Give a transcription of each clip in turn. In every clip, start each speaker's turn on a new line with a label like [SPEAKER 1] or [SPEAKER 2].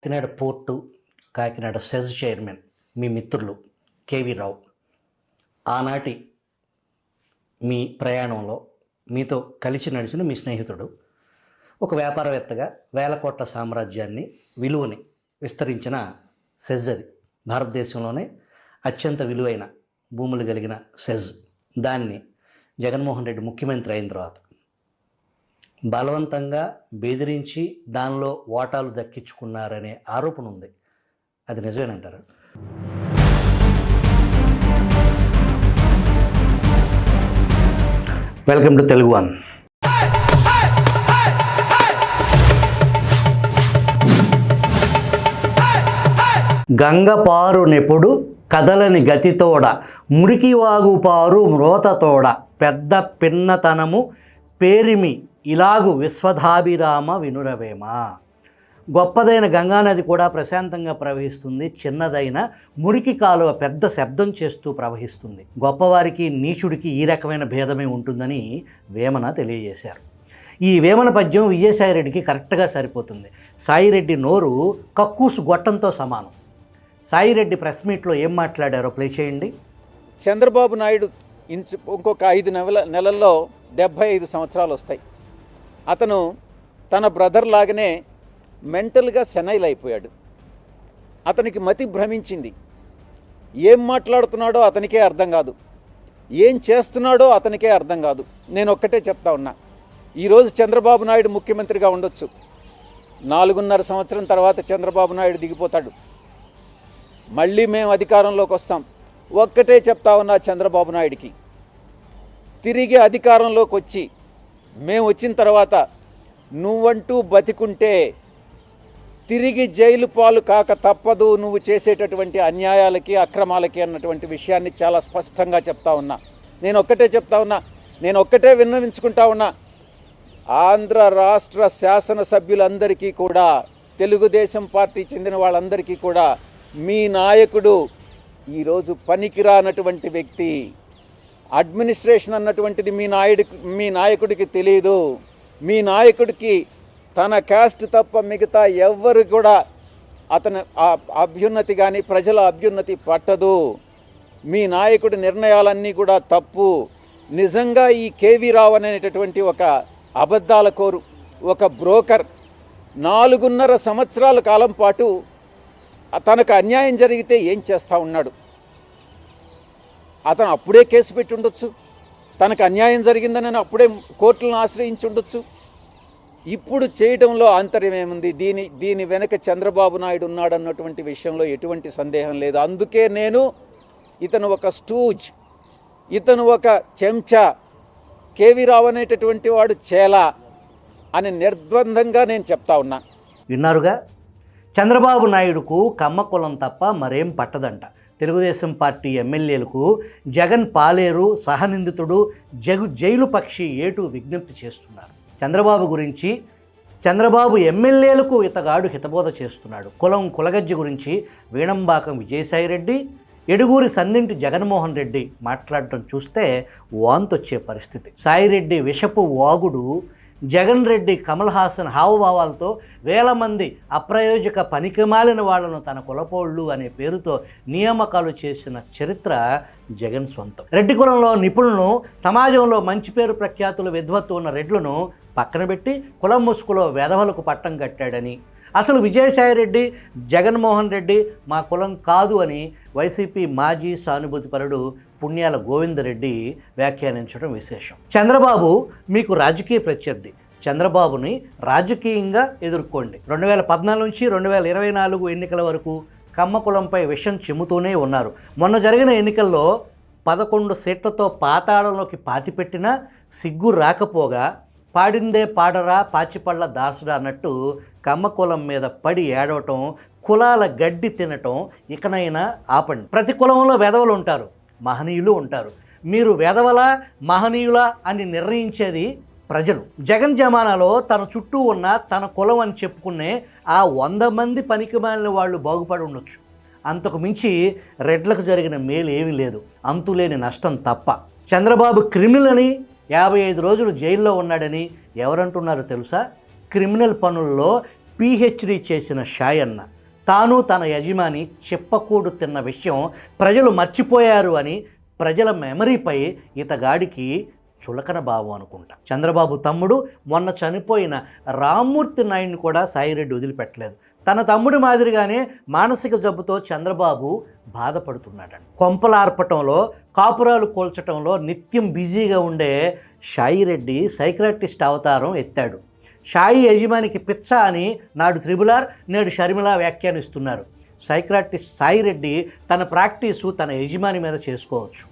[SPEAKER 1] Kakinada port, Kakinada SEZ chairman మీ మిత్రులు కేవీ రావు. ఆనాటి మీ ప్రయాణంలో మీతో కలిసి నడిచిన మీ స్నేహితుడు ఒక వ్యాపారవేత్తగా వేల కోట్ల సామ్రాజ్యాన్ని విలువని విస్తరించిన సెజ్. అది భారతదేశంలోనే అత్యంత విలువైన భూములు కలిగిన సెజ్. దాన్ని జగన్మోహన్ రెడ్డి ముఖ్యమంత్రి అయిన తర్వాత బలవంతంగా బెదిరించి దానిలో వాటాలు దక్కించుకున్నారనే ఆరోపణ ఉంది. అది నిజమేనంటారు? Welcome to Telugu one. గంగపారు నెప్పుడు కదలని గతితోడ, మురికివాగు పారు మ్రోతతోడ, పెద్ద పిన్నతనము పేరిమి ఇలాగు విశ్వధాభిరామ వినురవేమ. గొప్పదైన గంగానది కూడా ప్రశాంతంగా ప్రవహిస్తుంది. చిన్నదైన మురికి కాలువ పెద్ద శబ్దం చేస్తూ ప్రవహిస్తుంది. గొప్పవారికి నీచుడికి ఈ రకమైన భేదమే ఉంటుందని వేమన తెలియజేశారు. ఈ వేమన పద్యం విజయసాయిరెడ్డికి కరెక్ట్గా సరిపోతుంది. సాయిరెడ్డి నోరు కక్కూసు గొట్టంతో సమానం. సాయిరెడ్డి ప్రెస్ మీట్లో ఏం మాట్లాడారో ప్లే చేయండి.
[SPEAKER 2] చంద్రబాబు నాయుడు ఇంకొక 5 నెలల్లో 75 సంవత్సరాలు వస్తాయి. అతను తన బ్రదర్ లాగానే మెంటల్గా సెనైల్ అయిపోయాడు. అతనికి మతి భ్రమించింది. ఏం మాట్లాడుతున్నాడో అతనికే అర్థం కాదు, ఏం చేస్తున్నాడో అతనికే అర్థం కాదు. నేను ఒక్కటే చెప్తా ఉన్నా, ఈరోజు చంద్రబాబు నాయుడు ముఖ్యమంత్రిగా ఉండొచ్చు. 4.5 సంవత్సరం తర్వాత చంద్రబాబు నాయుడు దిగిపోతాడు. మళ్ళీ మేము అధికారంలోకి వస్తాం. ఒక్కటే చెప్తా ఉన్నా చంద్రబాబు నాయుడికి, తిరిగి అధికారంలోకి వచ్చి మేము వచ్చిన తర్వాత నువ్వంటూ బతికుంటే తిరిగి జైలు పాలు కాక తప్పదు నువ్వు చేసేటటువంటి అన్యాయాలకి అక్రమాలకి అన్నటువంటి విషయాన్ని చాలా స్పష్టంగా చెప్తా ఉన్నా. నేను ఒక్కటే విన్నవించుకుంటా ఉన్నా. ఆంధ్ర రాష్ట్ర శాసనసభ్యులందరికీ కూడా, తెలుగుదేశం పార్టీ చెందిన వాళ్ళందరికీ కూడా, మీ నాయకుడు ఈరోజు పనికిరానటువంటి వ్యక్తి. అడ్మినిస్ట్రేషన్ అన్నటువంటిది మీ నాయకుడికి తెలియదు. మీ నాయకుడికి తన క్యాస్ట్ తప్ప మిగతా ఎవ్వరు కూడా అతని అభ్యున్నతి కానీ ప్రజల అభ్యున్నతి పట్టదు. మీ నాయకుడి నిర్ణయాలన్నీ కూడా తప్పు. నిజంగా ఈ కేవీ రావు అనేటటువంటి ఒక అబద్ధాల కోరు, ఒక బ్రోకర్ 4.5 సంవత్సరాల కాలం పాటు తనకు అన్యాయం జరిగితే ఏం చేస్తూ ఉన్నాడు? అతను అప్పుడే కేసు పెట్టి ఉండొచ్చు. తనకు అన్యాయం జరిగిందని అప్పుడే కోర్టులను ఆశ్రయించి ఉండొచ్చు. ఇప్పుడు చేయడంలో ఆంతర్యం ఏముంది? దీని వెనక చంద్రబాబు నాయుడు ఉన్నాడన్నటువంటి విషయంలో ఎటువంటి సందేహం లేదు. అందుకే నేను ఇతను ఒక స్టూజ్, ఇతను ఒక చెంచా, కేవీ రావు అనేటటువంటి వాడు చేలా అని నిర్ద్వందంగా నేను చెప్తా ఉన్నా.
[SPEAKER 1] విన్నారుగా, చంద్రబాబు నాయుడుకు కమ్మ కులం తప్ప మరేం పట్టదంట. తెలుగుదేశం పార్టీ ఎమ్మెల్యేలకు జగన్ పాలేరు, సహనిందితుడు, జైలు పక్షి ఏటూ విజ్ఞప్తి చేస్తున్నారు. చంద్రబాబు గురించి, చంద్రబాబు ఎమ్మెల్యేలకు ఇతగాడు హితబోధ చేస్తున్నాడు. కులగజ్జి గురించి వీణంబాకం విజయసాయిరెడ్డి, ఎడుగూరి సందింటి జగన్మోహన్ రెడ్డి మాట్లాడటం చూస్తే వాంతొచ్చే పరిస్థితి. సాయిరెడ్డి విషపు వాగుడు, జగన్ రెడ్డి కమల్ హాసన్ హావభావాలతో వేల మంది అప్రయోజక పనికిమాలిన వాళ్లను తన కులపోళ్ళు అనే పేరుతో నియామకాలు చేసిన చరిత్ర జగన్ సొంతం. రెడ్డి కులంలో నిపుణులను, సమాజంలో మంచి పేరు ప్రఖ్యాతులు విద్వత్తు ఉన్న రెడ్లను పక్కన పెట్టి కులం ముసుగులో వెధవలకు పట్టం కట్టాడని, అసలు విజయసాయిరెడ్డి, జగన్మోహన్ రెడ్డి మా కులం కాదు అని వైసీపీ మాజీ సానుభూతిపరుడు పుణ్యాల గోవిందరెడ్డి వ్యాఖ్యానించడం విశేషం. చంద్రబాబు మీకు రాజకీయ ప్రత్యర్థి. చంద్రబాబుని రాజకీయంగా ఎదుర్కోండి. 2014 నుంచి 2024 ఎన్నికల వరకు కమ్మ కులంపై విషం చిమ్ముతూనే ఉన్నారు. మొన్న జరిగిన ఎన్నికల్లో 11 సీట్లతో పాతాళంలోకి పాతిపెట్టినా సిగ్గు రాకపోగా, పాడిందే పాడరా పాచిపళ్ళ దాసుడా అన్నట్టు కమ్మ కులం మీద పడి ఏడవటం, కులాల గడ్డి తినటం ఇకనైనా ఆపండి. ప్రతి కులంలో వెధవలు ఉంటారు, మహనీయులు ఉంటారు. మీరు వెధవల మహనీయుల అని నిర్ణయించేది ప్రజలు. జగన్ జమానాలో తన చుట్టూ ఉన్న తన కులం అని చెప్పుకునే ఆ 100 మంది పనికిమాలిన వాళ్ళు బాగుపడి ఉండొచ్చు. అంతకు మించి రెడ్లకు జరిగిన మేలు ఏమీ లేదు, అంతులేని నష్టం తప్ప. చంద్రబాబు క్రిమినల్ అని 55 రోజులు జైల్లో ఉన్నాడని ఎవరంటున్నారో తెలుసా? క్రిమినల్ పనుల్లో PhD చేసిన షాయన్న. తాను తన యజమాని చెప్పకూడు తిన్న విషయం ప్రజలు మర్చిపోయారు అని ప్రజల మెమరీపై ఇతగాడికి చులకన భావం అనుకుంటా. చంద్రబాబు తమ్ముడు మొన్న చనిపోయిన రామ్మూర్తి నాయుడిని కూడా సాయిరెడ్డి వదిలిపెట్టలేదు. తన తమ్ముడి మాదిరిగానే మానసిక జబ్బుతో చంద్రబాబు బాధపడుతున్నాడండి. కొంపలార్పటంలో, కాపురాలు కూల్చటంలో నిత్యం బిజీగా ఉండే సాయిరెడ్డి సైక్రాటిస్ట్ అవతారం ఎత్తాడు. సాయి యజమానికి పిచ్చ అని నాడు త్రిబులార్, నేడు షర్మిల వ్యాఖ్యానిస్తున్నారు. సైక్రాటిస్ట్ సాయిరెడ్డి తన ప్రాక్టీసు తన యజమాని మీద చేసుకోవచ్చు,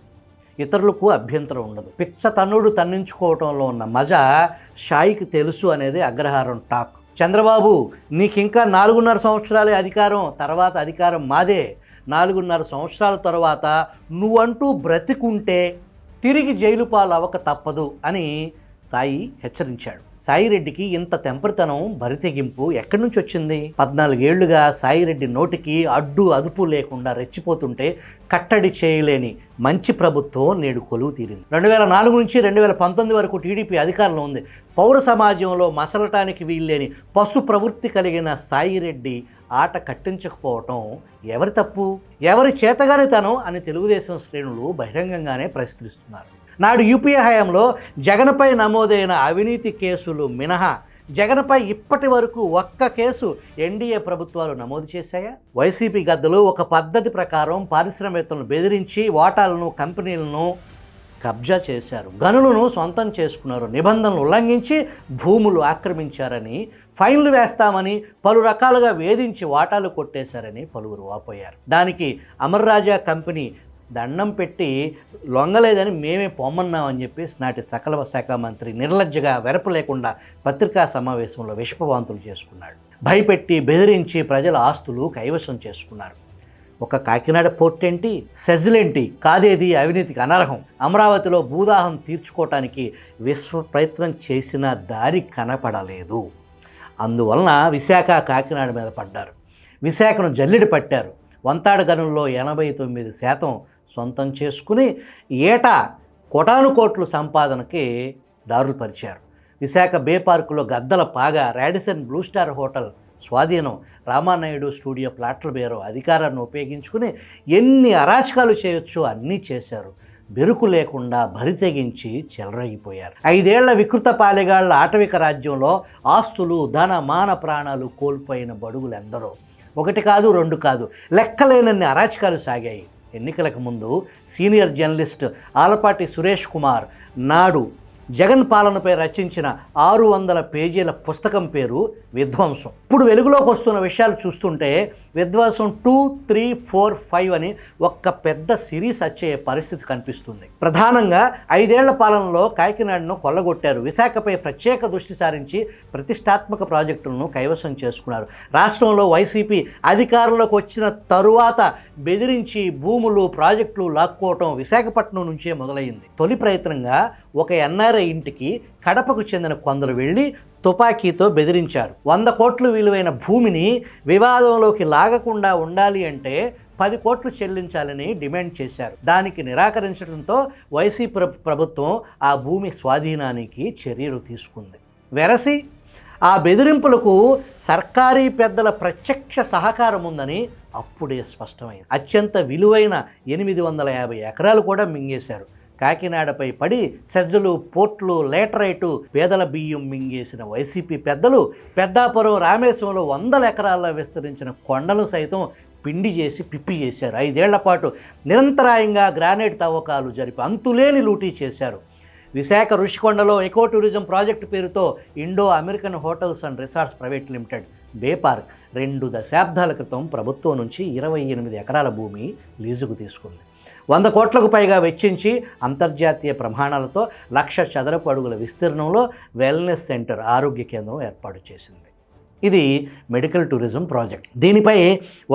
[SPEAKER 1] ఇతరులకు అభ్యంతరం ఉండదు. పిచ్చ తన్నుడు తన్నించుకోవటంలో ఉన్న మజా సాయికి తెలుసు అనేది అగ్రహారం టాక్. చంద్రబాబు, నీకింకా 4.5 సంవత్సరాలే అధికారం, తర్వాత అధికారం మాదే. 4.5 సంవత్సరాల తర్వాత నువ్వంటూ బ్రతికుంటే తిరిగి జైలు పాలు అవ్వక తప్పదు అని సాయి హెచ్చరించాడు. సాయిరెడ్డికి ఇంత తెంపరితనం, బరితెగింపు ఎక్కడి నుంచి వచ్చింది? 14 ఏళ్లుగా సాయిరెడ్డి నోటికి అడ్డు అదుపు లేకుండా రెచ్చిపోతుంటే కట్టడి చేయలేని మంచి ప్రభుత్వం నేడు కొలువు తీరింది. 2004 నుంచి 2019 వరకు టీడీపీ అధికారంలో ఉంది. పౌర సమాజంలో మసలటానికి వీల్లేని పశు ప్రవృత్తి కలిగిన సాయిరెడ్డి ఆట కట్టించకపోవటం ఎవరి తప్పు, ఎవరి చేతగానితనం అని తెలుగుదేశం శ్రేణులు బహిరంగంగానే ప్రశ్నిస్తున్నారు. నాడు యూపీఏ హయాంలో జగన్పై నమోదైన అవినీతి కేసులు మినహా జగన్పై ఇప్పటి వరకు ఒక్క కేసు ఎన్డీఏ ప్రభుత్వాలు నమోదు చేశాయా? వైసీపీ గద్దలు ఒక పద్ధతి ప్రకారం పారిశ్రామికవేత్తలను బెదిరించి వాటాలను, కంపెనీలను కబ్జా చేశారు, గనులను సొంతం చేసుకున్నారు, నిబంధనలు ఉల్లంఘించి భూములు ఆక్రమించారని, ఫైన్లు వేస్తామని పలు రకాలుగా వేధించి వాటాలు కొట్టేశారని పలువురు వాపోయారు. దానికి అమర్ రాజా కంపెనీ దండం పెట్టి లొంగలేదని మేమే పొమ్మన్నామని చెప్పి నాటి సకల శాఖ మంత్రి నిర్లజ్జగా వెరపు లేకుండా పత్రికా సమావేశంలో విషపవాంతులు చేసుకున్నాడు. భయపెట్టి బెదిరించి ప్రజల ఆస్తులు కైవసం చేసుకున్నారు. ఒక కాకినాడ పోర్ట్ ఏంటి, సెజ్లేంటి, కాదేది అవినీతికి అనర్హం. అమరావతిలో భూదాహం తీర్చుకోవటానికి విశ్వ ప్రయత్నం చేసిన దారి కనపడలేదు. అందువలన విశాఖ, కాకినాడ మీద పడ్డారు. విశాఖను జల్లెడి పట్టారు. వంతాడ గనుల్లో 89% సొంతం చేసుకుని ఏటా కోటాను కోట్లు సంపాదనకి దారులు పరిచారు. విశాఖ బే పార్కులో గద్దల పాగా, రాడిసన్ బ్లూ స్టార్ హోటల్ స్వాధీనం, రామానాయుడు స్టూడియో ప్లాట్ల బేరో అధికారాన్ని ఉపయోగించుకుని ఎన్ని అరాచకాలు చేయొచ్చో అన్నీ చేశారు. బెరుకు లేకుండా బరితెగించి చెలరగిపోయారు. 5 ఏళ్ల వికృత పాలెగాళ్ల ఆటవిక రాజ్యంలో ఆస్తులు, ధన, మాన ప్రాణాలు కోల్పోయిన బడుగులు ఎందరో. 1 కాదు, 2 కాదు, లెక్కలేనన్ని అరాచకాలు సాగాయి. ఎన్నికలకు ముందు సీనియర్ జర్నలిస్ట్ ఆలపాటి సురేష్ కుమార్ నాడు జగన్ పాలనపై రచించిన 600 పేజీల పుస్తకం పేరు విధ్వంసం. ఇప్పుడు వెలుగులోకి వస్తున్న విషయాలు చూస్తుంటే విధ్వంసం 2, 3, 4, 5 అని ఒక్క పెద్ద సిరీస్ వచ్చే పరిస్థితి కనిపిస్తుంది. ప్రధానంగా 5 ఏళ్ల పాలనలో కాకినాడను కొల్లగొట్టారు. విశాఖపై ప్రత్యేక దృష్టి సారించి ప్రతిష్టాత్మక ప్రాజెక్టులను కైవసం చేసుకున్నారు. రాష్ట్రంలో వైసీపీ అధికారంలోకి వచ్చిన తరువాత బెదిరించి భూములు, ప్రాజెక్టులు లాక్కోవటం విశాఖపట్నం నుంచే మొదలైంది. తొలి ప్రయత్నంగా ఒక ఎన్ఆర్ఐ ఇంటికి కడపకు చెందిన కొందరు వెళ్ళి తుపాకీతో బెదిరించారు. 100 కోట్లు విలువైన భూమిని వివాదంలోకి లాగకుండా ఉండాలి అంటే 10 కోట్లు చెల్లించాలని డిమాండ్ చేశారు. దానికి నిరాకరించడంతో వైసీపీ ప్రభుత్వం ఆ భూమి స్వాధీనానికి చర్యలు తీసుకుంది. వెరసి ఆ బెదిరింపులకు సర్కారీ పెద్దల ప్రత్యక్ష సహకారం ఉందని అప్పుడే స్పష్టమైంది. అత్యంత విలువైన 850 ఎకరాలు కూడా మింగేశారు. కాకినాడపై పడి సెజ్జలు, పోర్ట్లు, లేటరైటు, పేదల బియ్యం మింగేసిన వైసీపీ పెద్దలు పెద్దాపురం, రామేశ్వరంలో 100 ఎకరాల్లో విస్తరించిన కొండలు సైతం పిండి చేసి పిప్పి చేశారు. 5 ఏళ్ల పాటు నిరంతరాయంగా గ్రానైట్ తవ్వకాలు జరిపి అంతులేని లూటీ చేశారు. విశాఖ రుషికొండలో ఎకో టూరిజం ప్రాజెక్టు పేరుతో Indo American hotels and resorts private limited bay park 2 దశాబ్దాల క్రితం ప్రభుత్వం నుంచి 28 ఎకరాల భూమి లీజుకు తీసుకుంది. 100 కోట్లకు పైగా వెచ్చించి అంతర్జాతీయ ప్రమాణాలతో 1,00,000 చదరపు అడుగుల విస్తీర్ణంలో వెల్నెస్ సెంటర్, ఆరోగ్య కేంద్రం ఏర్పాటు చేసింది. ఇది మెడికల్ టూరిజం ప్రాజెక్ట్. దీనిపై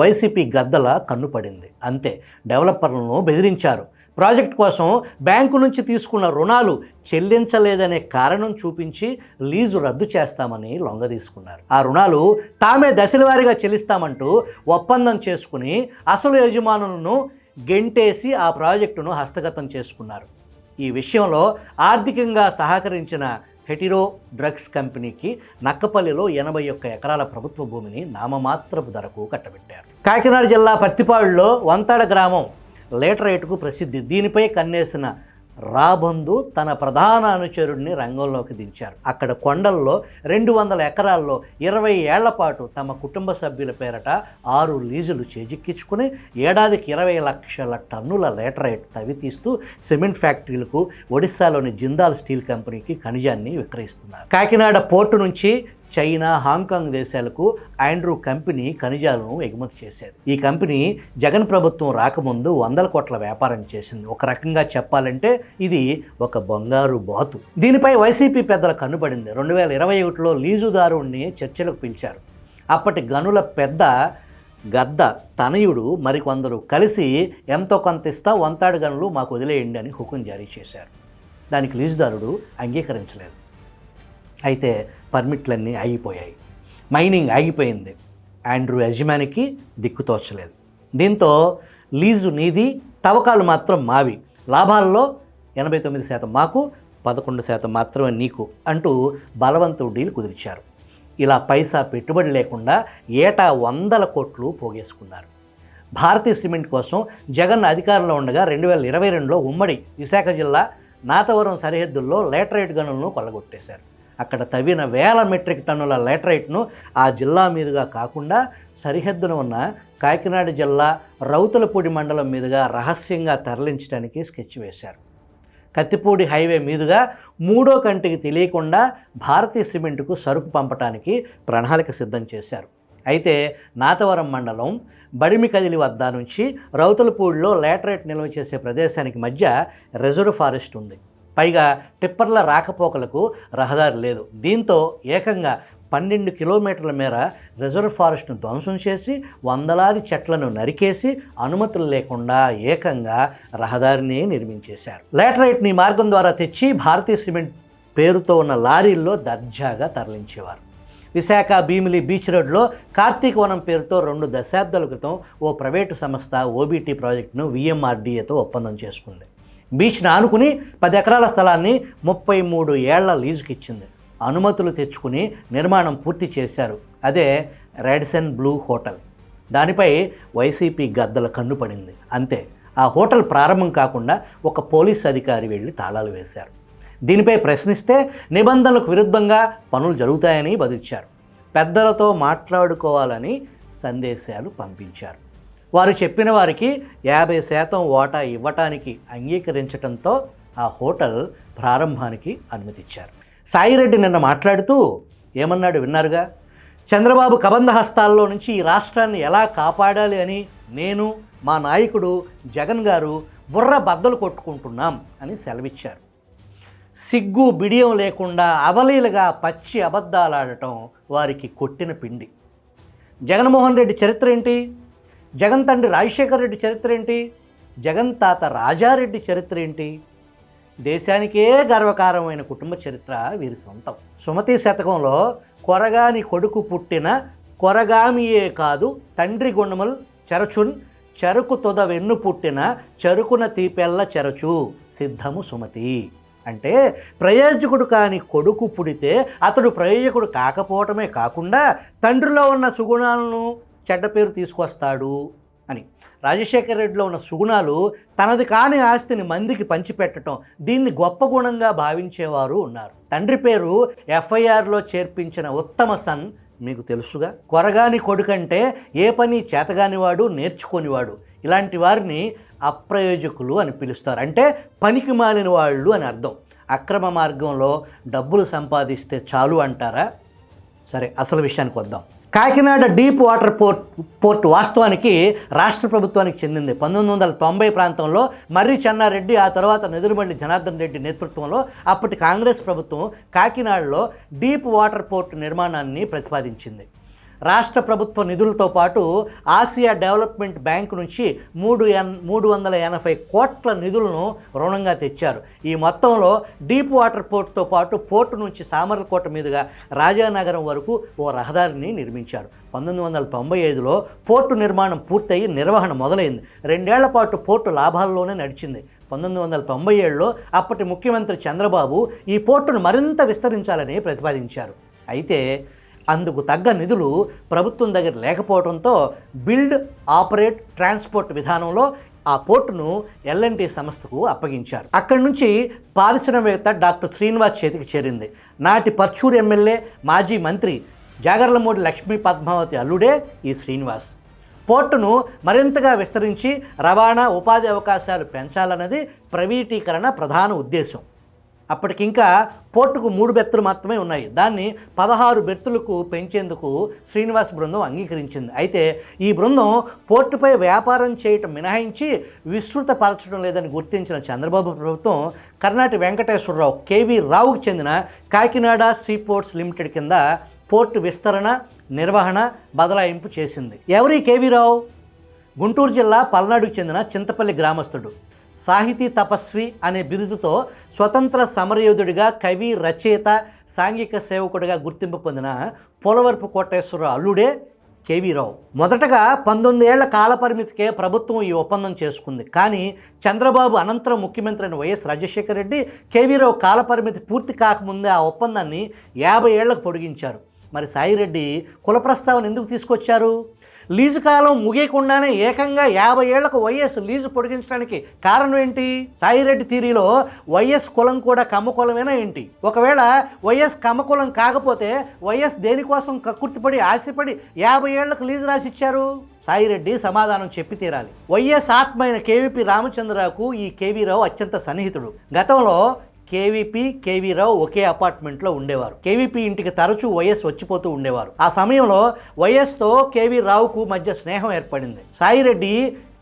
[SPEAKER 1] వైసీపీ గద్దల కన్నుపడింది. అంతే, డెవలపర్లను బెదిరించారు. ప్రాజెక్ట్ కోసం బ్యాంకు నుంచి తీసుకున్న రుణాలు చెల్లించలేదనే కారణం చూపించి లీజు రద్దు చేస్తామని లొంగదీసుకున్నారు. ఆ రుణాలు తామే దశలవారీగా చెల్లిస్తామంటూ ఒప్పందం చేసుకుని అసలు యజమానులను గెంటేసి ఆ ప్రాజెక్టును హస్తగతం చేసుకున్నారు. ఈ విషయంలో ఆర్థికంగా సహకరించిన హెటిరో డ్రగ్స్ కంపెనీకి నక్కపల్లిలో 81 ఎకరాల ప్రభుత్వ భూమిని నామమాత్రపు ధరకు కట్టబెట్టారు. కాకినాడ జిల్లా పత్తిపాడులో వంతాడ గ్రామం లేటరైట్కు ప్రసిద్ధి. దీనిపై కన్నేసిన రాబందు తన ప్రధాన అనుచరుడిని రంగంలోకి దించారు. అక్కడ కొండల్లో 200 ఎకరాల్లో 20 ఏళ్ల పాటు తమ కుటుంబ సభ్యుల పేరట 6 లీజులు చేజిక్కించుకుని ఏడాదికి 20 లక్షల టన్నుల లేటరైట్ తవ్వి తీస్తూ సిమెంట్ ఫ్యాక్టరీలకు, ఒడిశాలోని జిందాల్ స్టీల్ కంపెనీకి ఖనిజాన్ని విక్రయిస్తున్నారు. కాకినాడ పోర్టు నుంచి చైనా, హాంకాంగ్ దేశాలకు ఆండ్రూ కంపెనీ ఖనిజాలను ఎగుమతి చేసేది. ఈ కంపెనీ జగన్ ప్రభుత్వం రాకముందు 100 కోట్ల వ్యాపారం చేసింది. ఒక రకంగా చెప్పాలంటే ఇది ఒక బంగారు బాతు. దీనిపై వైసీపీ పెద్దల కన్నుపడింది. 2021లో లీజుదారుణ్ణి చర్చలకు పిలిచారు. అప్పటి గనుల పెద్ద గద్ద తనయుడు మరికొందరు కలిసి ఎంతో కొంత ఇస్తా వంతాడు గనులు మాకు వదిలేయండి అని హుకుం జారీ చేశారు. దానికి లీజుదారుడు అంగీకరించలేదు. అయితే పర్మిట్లన్నీ ఆగిపోయాయి. మైనింగ్ ఆగిపోయింది. ఆండ్రూ యజమానికి దిక్కుతోచలేదు. దీంతో లీజు నీది, తవ్వకాలు మాత్రం మావి, లాభాల్లో 89% మాకు, 11% మాత్రమే నీకు అంటూ బలవంతుడు డీల్ కుదిర్చారు. ఇలా పైసా పెట్టుబడి లేకుండా ఏటా 100 కోట్లు పోగేసుకున్నారు. భారతీయ సిమెంట్ కోసం జగన్ అధికారంలో ఉండగా 2022లో ఉమ్మడి విశాఖ జిల్లా నాతవరం సరిహద్దుల్లో లేటరైట్ గనులను కొల్లగొట్టేశారు. అక్కడ తవ్విన 1000 మెట్రిక్ టన్నుల లేటరైట్ను ఆ జిల్లా మీదుగా కాకుండా సరిహద్దున ఉన్న కాకినాడ జిల్లా రౌతులపూడి మండలం మీదుగా రహస్యంగా తరలించడానికి స్కెచ్ వేశారు. కత్తిపూడి హైవే మీదుగా 3వ కంటికి తెలియకుండా భారతీయ సిమెంట్కు సరుకు పంపటానికి ప్రణాళిక సిద్ధం చేశారు. అయితే నాతవరం మండలం బడిమి కదిలి వద్ద నుంచి రౌతులపూడిలో లేటరైట్ నిల్వ చేసే ప్రదేశానికి మధ్య రిజర్వ్ ఫారెస్ట్ ఉంది. పైగా టిప్పర్ల రాకపోకలకు రహదారి లేదు. దీంతో ఏకంగా 12 కిలోమీటర్ల మేర రిజర్వ్ ఫారెస్ట్ను ధ్వంసం చేసి వందలాది చెట్లను నరికేసి అనుమతులు లేకుండా ఏకంగా రహదారిని నిర్మించేశారు. లేటరైట్ని మార్గం ద్వారా తెచ్చి భారతీయ సిమెంట్ పేరుతో ఉన్న లారీల్లో దర్జాగా తరలించేవారు. విశాఖ భీమిలి బీచ్ రోడ్లో కార్తీక వనం పేరుతో 2 దశాబ్దాల క్రితం ఓ ప్రైవేటు సంస్థ ఓబీటీ ప్రాజెక్టును VMRDAతో ఒప్పందం చేసుకుంది. బీచ్ను ఆనుకుని 10 ఎకరాల స్థలాన్ని 33 ఏళ్ల లీజుకి ఇచ్చింది. అనుమతులు తెచ్చుకుని నిర్మాణం పూర్తి చేశారు. అదే రాడిసన్ బ్లూ హోటల్. దానిపై వైసీపీ గద్దల కన్ను పడింది. అంతే, ఆ హోటల్ ప్రారంభం కాకుండా ఒక పోలీసు అధికారి వెళ్ళి తాళాలు వేశారు. దీనిపై ప్రశ్నిస్తే నిబంధనలకు విరుద్ధంగా పనులు జరుగుతాయని బదిలిచ్చారు. పెద్దలతో మాట్లాడుకోవాలని సందేశాలు పంపించారు. వారు చెప్పిన వారికి 50% వాటా ఇవ్వటానికి అంగీకరించడంతో ఆ హోటల్ ప్రారంభానికి అనుమతిచ్చారు. సాయిరెడ్డి నిన్న మాట్లాడుతూ ఏమన్నాడు విన్నారుగా? చంద్రబాబు కబంధ హస్తాల్లో నుంచి ఈ రాష్ట్రాన్ని ఎలా కాపాడాలి అని నేను, మా నాయకుడు జగన్ గారు బుర్ర బద్దలు కొట్టుకుంటున్నాం అని సెలవిచ్చారు. సిగ్గు బిడియం లేకుండా అవలీలగా పచ్చి అబద్ధాలాడటం వారికి కొట్టిన పిండి. జగన్మోహన్ రెడ్డి చరిత్ర ఏంటి? జగన్ తండ్రి రాజశేఖర్ రెడ్డి చరిత్ర ఏంటి? జగన్ తాత రాజారెడ్డి చరిత్ర ఏంటి? దేశానికే గర్వకారమైన కుటుంబ చరిత్ర వీరి సొంతం. సుమతి శతకంలో కొరగాని కొడుకు పుట్టిన కొరగామియే కాదు తండ్రి గుణముల్ చెరచున్ చెరుకు తొద వెన్ను పుట్టిన చెరుకున తీపెల్ల చెరచు సిద్ధము సుమతి. అంటే ప్రయోజకుడు కాని కొడుకు పుడితే అతడు ప్రయోజకుడు కాకపోవటమే కాకుండా తండ్రిలో ఉన్న సుగుణాలను చెడ్డ పేరు తీసుకొస్తాడు అని. రాజశేఖర రెడ్డిలో ఉన్న సుగుణాలు తనది కాని ఆస్తిని మందికి పంచిపెట్టడం, దీన్ని గొప్ప గుణంగా భావించేవారు ఉన్నారు. తండ్రి పేరు FIRలో చేర్పించిన ఉత్తమ సన్ మీకు తెలుసుగా. కొరగాని కొడుకంటే ఏ పని చేతగానివాడు, నేర్చుకోనివాడు. ఇలాంటి వారిని అప్రయోజకులు అని పిలుస్తారు. అంటే పనికి మాలిన వాళ్ళు అని అర్థం. అక్రమ మార్గంలో డబ్బులు సంపాదిస్తే చాలు అంటారా? సరే, అసలు విషయానికి వద్దాం. కాకినాడ డీప్ వాటర్ పోర్ట్ వాస్తవానికి రాష్ట్ర ప్రభుత్వానికి చెందింది. 1990 ప్రాంతంలో మర్రి చెన్నారెడ్డి, ఆ తర్వాత నెదురుమల్లి జనార్దన్ రెడ్డి నేతృత్వంలో అప్పటి కాంగ్రెస్ ప్రభుత్వం కాకినాడలో డీప్ వాటర్ పోర్ట్ నిర్మాణాన్ని ప్రతిపాదించింది. రాష్ట్ర ప్రభుత్వ నిధులతో పాటు ఆసియా డెవలప్మెంట్ బ్యాంక్ నుంచి 380 కోట్ల నిధులను రుణంగా తెచ్చారు. ఈ మొత్తంలో డీప్ వాటర్ పోర్టుతో పాటు పోర్టు నుంచి సామర్లకోట మీదుగా రాజానగరం వరకు ఓ రహదారిని నిర్మించారు. 1995లో పోర్టు నిర్మాణం పూర్తయి నిర్వహణ మొదలైంది. 2 ఏళ్ల పాటు పోర్టు లాభాల్లోనే నడిచింది. 1997లో అప్పటి ముఖ్యమంత్రి చంద్రబాబు ఈ పోర్టును మరింత విస్తరించాలని ప్రతిపాదించారు. అయితే అందుకు తగ్గ నిధులు ప్రభుత్వం దగ్గర లేకపోవడంతో బిల్డ్, ఆపరేట్, ట్రాన్స్పోర్ట్ విధానంలో ఆ పోర్టును L&T సంస్థకు అప్పగించారు. అక్కడి నుంచి పారిశ్రామికవేత్త డాక్టర్ శ్రీనివాస్ చేతికి చేరింది. నాటి పర్చూరు ఎమ్మెల్యే, మాజీ మంత్రి జాగర్లమూడి లక్ష్మీ పద్మావతి అల్లుడే ఈ శ్రీనివాస్. పోర్టును మరింతగా విస్తరించి రవాణా, ఉపాధి అవకాశాలు పెంచాలన్నది ప్రైవేటీకరణ ప్రధాన ఉద్దేశం. అప్పటికింకా పోర్టుకు 3 బెర్తులు మాత్రమే ఉన్నాయి. దాన్ని 16 బెర్తులకు పెంచేందుకు శ్రీనివాస్ బృందం అంగీకరించింది. అయితే ఈ బృందం పోర్టుపై వ్యాపారం చేయటం మినహాయించి విస్తృతపరచడం లేదని గుర్తించిన చంద్రబాబు ప్రభుత్వం కర్నాటి వెంకటేశ్వరరావు, కేవీ రావుకు చెందిన కాకినాడ సీపోర్ట్స్ లిమిటెడ్ కింద పోర్టు విస్తరణ, నిర్వహణ, బదలాయింపు చేసింది. ఎవరి కేవీ రావు? గుంటూరు జిల్లా పల్నాడుకు చెందిన చింతపల్లి గ్రామస్తుడు. సాహితీ తపస్వి అనే బిరుదుతో స్వతంత్ర సమరయోధుడిగా, కవి, రచయిత, సాంఘిక సేవకుడిగా గుర్తింపు పొందిన పోలవరపు కోటేశ్వరరావు అల్లుడే కేవీ రావు. మొదటగా 19 ఏళ్ల కాలపరిమితికే ప్రభుత్వం ఈ ఒప్పందం చేసుకుంది. కానీ చంద్రబాబు అనంతరం ముఖ్యమంత్రి అయిన వైఎస్ రాజశేఖర రెడ్డి కేవీ రావు కాలపరిమితి పూర్తి కాకముందే ఆ ఒప్పందాన్ని 50 ఏళ్లకు పొడిగించారు. మరి సాయిరెడ్డి కుల ప్రస్తావన ఎందుకు తీసుకొచ్చారు? లీజు కాలం ముగియకుండానే ఏకంగా 50 ఏళ్లకు వైఎస్ లీజు పొడిగించడానికి కారణం ఏంటి? సాయిరెడ్డి థియరీలో వైఎస్ కులం కూడా కమ్మ కులమేనా ఏంటి? ఒకవేళ వైఎస్ కమ్మ కులం కాకపోతే వైఎస్ దేనికోసం కక్కుర్తిపడి ఆశపడి 50 ఏళ్లకు లీజు రాసిచ్చారు? సాయిరెడ్డి సమాధానం చెప్పి తీరాలి. వైఎస్ ఆత్మ అయిన కేవీపీ రామచంద్రరావుకు ఈ కేవీ రావు అత్యంత సన్నిహితుడు. గతంలో కేవీ రావు ఒకే అపార్ట్మెంట్లో ఉండేవారు. కేవీపీ ఇంటికి తరచూ వైఎస్ వచ్చిపోతూ ఉండేవారు. ఆ సమయంలో వైఎస్తో కేవీ రావుకు మధ్య స్నేహం ఏర్పడింది. సాయిరెడ్డి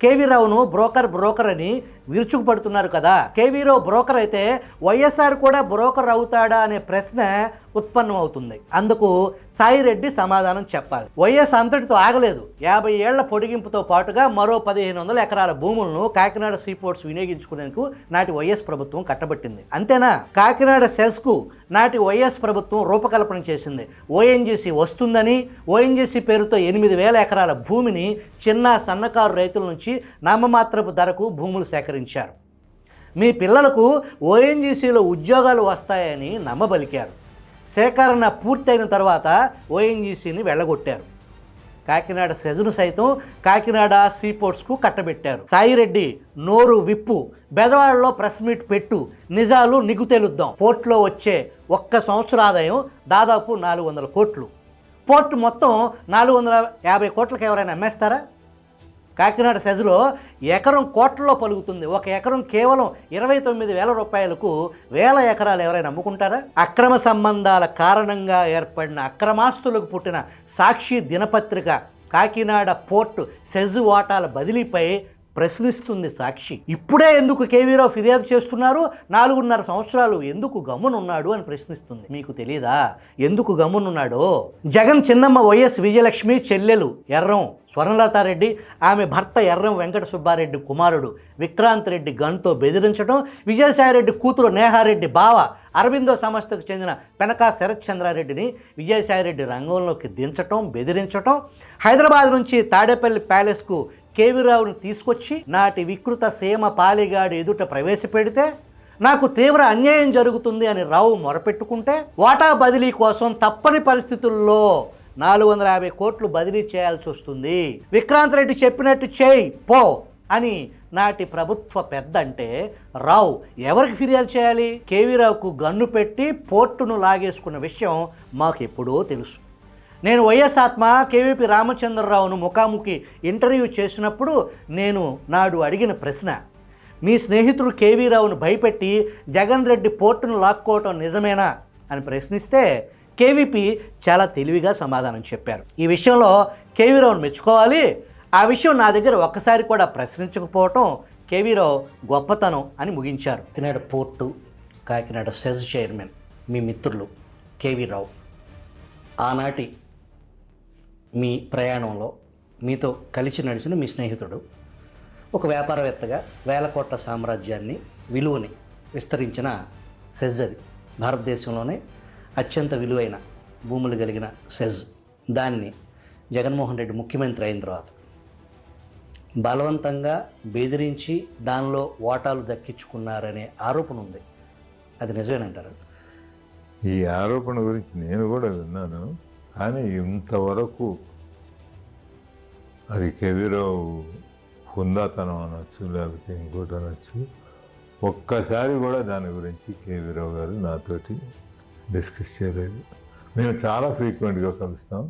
[SPEAKER 1] కేవీ రావును బ్రోకర్ అని విరుచుకుపడుతున్నారు కదా. కేవీ రావు బ్రోకర్ అయితే వైఎస్ఆర్ కూడా బ్రోకర్ అవుతాడా అనే ప్రశ్న ఉత్పన్నం అవుతుంది. అందుకు సాయిరెడ్డి సమాధానం చెప్పాలి. వైఎస్ అంతటితో ఆగలేదు. 50 ఏళ్ల పొడిగింపుతో పాటుగా మరో 1500 ఎకరాల భూములను కాకినాడ సీపోర్ట్స్ వినియోగించుకునేందుకు నాటి వైఎస్ ప్రభుత్వం కట్టబెట్టింది. అంతేనా, కాకినాడ సెస్కు నాటి వైఎస్ ప్రభుత్వం రూపకల్పన చేసింది. ఓఎన్జీసీ వస్తుందని ఓఎన్జీసీ పేరుతో 8000 ఎకరాల భూమిని చిన్న సన్నకారు రైతుల నుంచి నామమాత్రపు ధరకు భూములు సేకరించారు. మీ పిల్లలకు ఓఎన్జీసీలో ఉద్యోగాలు వస్తాయని నమ్మబలికారు. సేకరణ పూర్తయిన తర్వాత ఓఎన్జీసీని వెళ్ళగొట్టారు. కాకినాడ సెజ్ను సైతం కాకినాడ సీపోర్ట్స్కు కట్టబెట్టారు. సాయిరెడ్డి నోరు విప్పు, బెదవాడలో ప్రెస్ మీట్ పెట్టు, నిజాలు నిగ్గు తెలుద్దాం. పోర్టులో వచ్చే ఒక్క సంవత్సర ఆదాయం దాదాపు 400 కోట్లు. పోర్టు మొత్తం 450 కోట్లకు ఎవరైనా అమ్మేస్తారా? కాకినాడ సెజ్లో ఎకరం కోట్లలో పలుకుతుంది. ఒక ఎకరం కేవలం 29,000 రూపాయలకు 1000 ఎకరాలు ఎవరైనా అమ్ముకుంటారా? అక్రమ సంబంధాల కారణంగా ఏర్పడిన అక్రమాస్తులకు పుట్టిన సాక్షి దినపత్రిక కాకినాడ పోర్టు సెజ్ వాటాల బదిలీపై ప్రశ్నిస్తుంది సాక్షి. ఇప్పుడే ఎందుకు కేవీ రావు ఫిర్యాదు చేస్తున్నారు? 4.5 సంవత్సరాలు ఎందుకు గమ్మునున్నాడు అని ప్రశ్నిస్తుంది. మీకు తెలీదా ఎందుకు గమ్మునున్నాడో? జగన్ చిన్నమ్మ వైఎస్ విజయలక్ష్మి చెల్లెలు ఎర్రం స్వర్ణలతారెడ్డి, ఆమె భర్త ఎర్రం వెంకట సుబ్బారెడ్డి కుమారుడు విక్రాంత్ రెడ్డి గన్తో బెదిరించడం, విజయసాయిరెడ్డి కూతురు నేహారెడ్డి బావ అరవిందో సంస్థకు చెందిన పెనకా శరత్ చంద్రారెడ్డిని విజయసాయిరెడ్డి రంగంలోకి దించటం, బెదిరించటం, హైదరాబాద్ నుంచి తాడేపల్లి ప్యాలెస్కు కేవీ రావును తీసుకొచ్చి నాటి వికృత సీమ పాలిగాడి ఎదుట ప్రవేశపెడితే నాకు తీవ్ర అన్యాయం జరుగుతుంది అని రావు మొరపెట్టుకుంటే వాటా బదిలీ కోసం తప్పని పరిస్థితుల్లో 450 కోట్లు బదిలీ చేయాల్సి వస్తుంది. విక్రాంత్ రెడ్డి చెప్పినట్టు చేయి పో అని నాటి ప్రభుత్వ పెద్ద అంటే రావు ఎవరికి ఫిర్యాదు చేయాలి? కేవీ రావుకు గన్ను పెట్టి పోర్టును లాగేసుకున్న విషయం మాకు ఎప్పుడో తెలుసు. నేను వైఎస్ ఆత్మ కేవీపీ రామచంద్రరావును ముఖాముఖి ఇంటర్వ్యూ చేసినప్పుడు నేను నాడు అడిగిన ప్రశ్న, మీ స్నేహితుడు కేవీ రావును భయపెట్టి జగన్ రెడ్డి పోర్టును లాక్కోవటం నిజమేనా అని ప్రశ్నిస్తే కేవీపీ చాలా తెలివిగా సమాధానం చెప్పారు. ఈ విషయంలో కేవీ రావును మెచ్చుకోవాలి. ఆ విషయం నా దగ్గర ఒక్కసారి కూడా ప్రశ్నించకపోవటం కేవీ రావు గొప్పతనం అని ముగించారు. Kakinada port, Kakinada SEZ chairman మీ మిత్రులు కేవీ రావు ఆనాటి మీ ప్రయాణంలో మీతో కలిసి నడిచిన మీ స్నేహితుడు ఒక వ్యాపారవేత్తగా 1000 కోట్ల సామ్రాజ్యాన్ని విలువని విస్తరించిన సెజ్. అది భారతదేశంలోనే అత్యంత విలువైన భూములు కలిగిన సెజ్. దాన్ని జగన్మోహన్ రెడ్డి ముఖ్యమంత్రి అయిన తర్వాత బలవంతంగా బెదిరించి దానిలో ఓటాలు దక్కించుకున్నారనే ఆరోపణ ఉంది. అది నిజమేనంటారు?
[SPEAKER 3] ఈ ఆరోపణ గురించి నేను కూడా విన్నాను, కానీ ఇంతవరకు అది కేవీరావు హుందాతనం అనొచ్చు, లేకపోతే ఇంకోటి అనొచ్చు, ఒక్కసారి కూడా దాని గురించి కేవీరావు గారు నాతోటి డిస్కస్ చేయలేదు. మేము చాలా ఫ్రీక్వెంట్గా కలుస్తాం,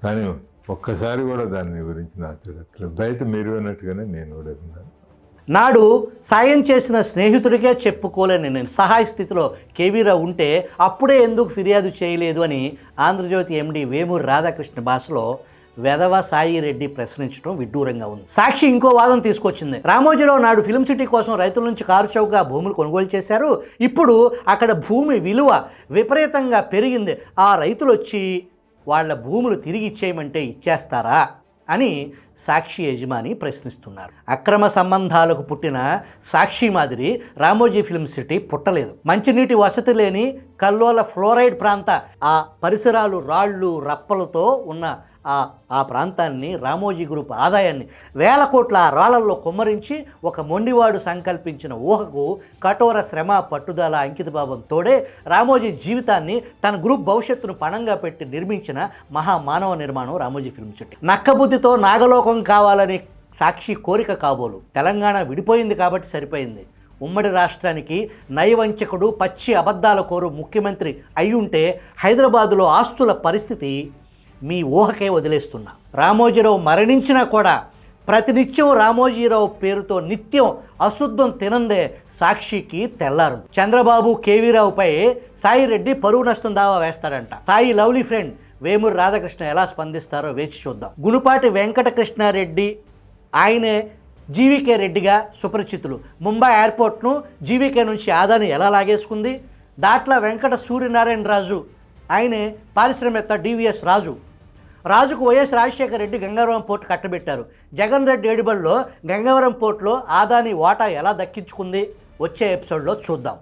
[SPEAKER 3] కానీ ఒక్కసారి కూడా దాని గురించి నాతో అట్లా బయట మీరు విన్నట్టుగానే నేను కూడా విన్నాను.
[SPEAKER 1] నాడు సాయం చేసిన స్నేహితుడికే చెప్పుకోలేని నేను సహాయ స్థితిలో కేవీరావు ఉంటే అప్పుడే ఎందుకు ఫిర్యాదు చేయలేదు అని ఆంధ్రజ్యోతి ఎండి వేమూరి రాధాకృష్ణ భాషలో వెధవ సాయి రెడ్డి ప్రశ్నించడం విడ్డూరంగా ఉంది. సాక్షి ఇంకో వాదం తీసుకొచ్చింది. రామోజీరావు నాడు ఫిల్మ్ సిటీ కోసం రైతుల నుంచి కారు చౌకగా భూములు కొనుగోలు చేశారు. ఇప్పుడు అక్కడ భూమి విలువ విపరీతంగా పెరిగింది. ఆ రైతులు వచ్చి వాళ్ళ భూములు తిరిగి ఇచ్చేయమంటే ఇచ్చేస్తారా అని సాక్షి యజమాని ప్రశ్నిస్తున్నారు. అక్రమ సంబంధాలకు పుట్టిన సాక్షి మాదిరి రామోజీ ఫిల్మ్ సిటీ పుట్టలేదు. మంచినీటి వసతి లేని కల్లోల ఫ్లోరైడ్ ప్రాంత ఆ పరిసరాలు రాళ్ళు రప్పలతో ఉన్న ఆ ప్రాంతాన్ని రామోజీ గ్రూప్ ఆదాయాన్ని వేల కోట్ల ఆ రాళ్లలో కుమ్మరించి ఒక మొండివాడు సంకల్పించిన ఊహకు కఠోర శ్రమ పట్టుదల అంకితభావం తోడే రామోజీ జీవితాన్ని తన గ్రూప్ భవిష్యత్తును పణంగా పెట్టి నిర్మించిన మహామానవ నిర్మాణం రామోజీ ఫిల్మ్ సిటీ. నక్కబుద్ధితో నాగలోకం కావాలని సాక్షి కోరిక కాబోలు. తెలంగాణ విడిపోయింది కాబట్టి సరిపోయింది. ఉమ్మడి రాష్ట్రానికి నయవంచకుడు పచ్చి అబద్ధాల కోరు ముఖ్యమంత్రి అయ్యుంటే హైదరాబాదులో ఆస్తుల పరిస్థితి మీ ఊహకే వదిలేస్తున్నా. రామోజీరావు మరణించినా కూడా ప్రతినిత్యం రామోజీరావు పేరుతో నిత్యం అశుద్ధం తినందే సాక్షికి తెల్లారదు. చంద్రబాబు కేవీరావుపై సాయి రెడ్డి పరువు నష్టం దావా వేస్తాడంట. సాయి లవ్లీ ఫ్రెండ్ వేమూరి రాధాకృష్ణ ఎలా స్పందిస్తారో వేచి చూద్దాం. గునుపాటి వెంకటకృష్ణారెడ్డి ఆయనే జీవీకే రెడ్డిగా సుపరిచితులు. ముంబై ఎయిర్పోర్ట్ను జీవీకే నుంచి ఆదాని ఎలా లాగేసుకుంది? దాట్ల వెంకట సూర్యనారాయణ రాజు ఆయనే పారిశ్రామికవేత్త డివిఎస్ రాజుకు వైఎస్ రాజశేఖర రెడ్డి గంగవరం పోర్టు కట్టబెట్టారు. జగన్ రెడ్డి ఏడుబడిలో గంగవరం పోర్టులో ఆదాని వాటా ఎలా దక్కించుకుంది? వచ్చే ఎపిసోడ్లో చూద్దాం.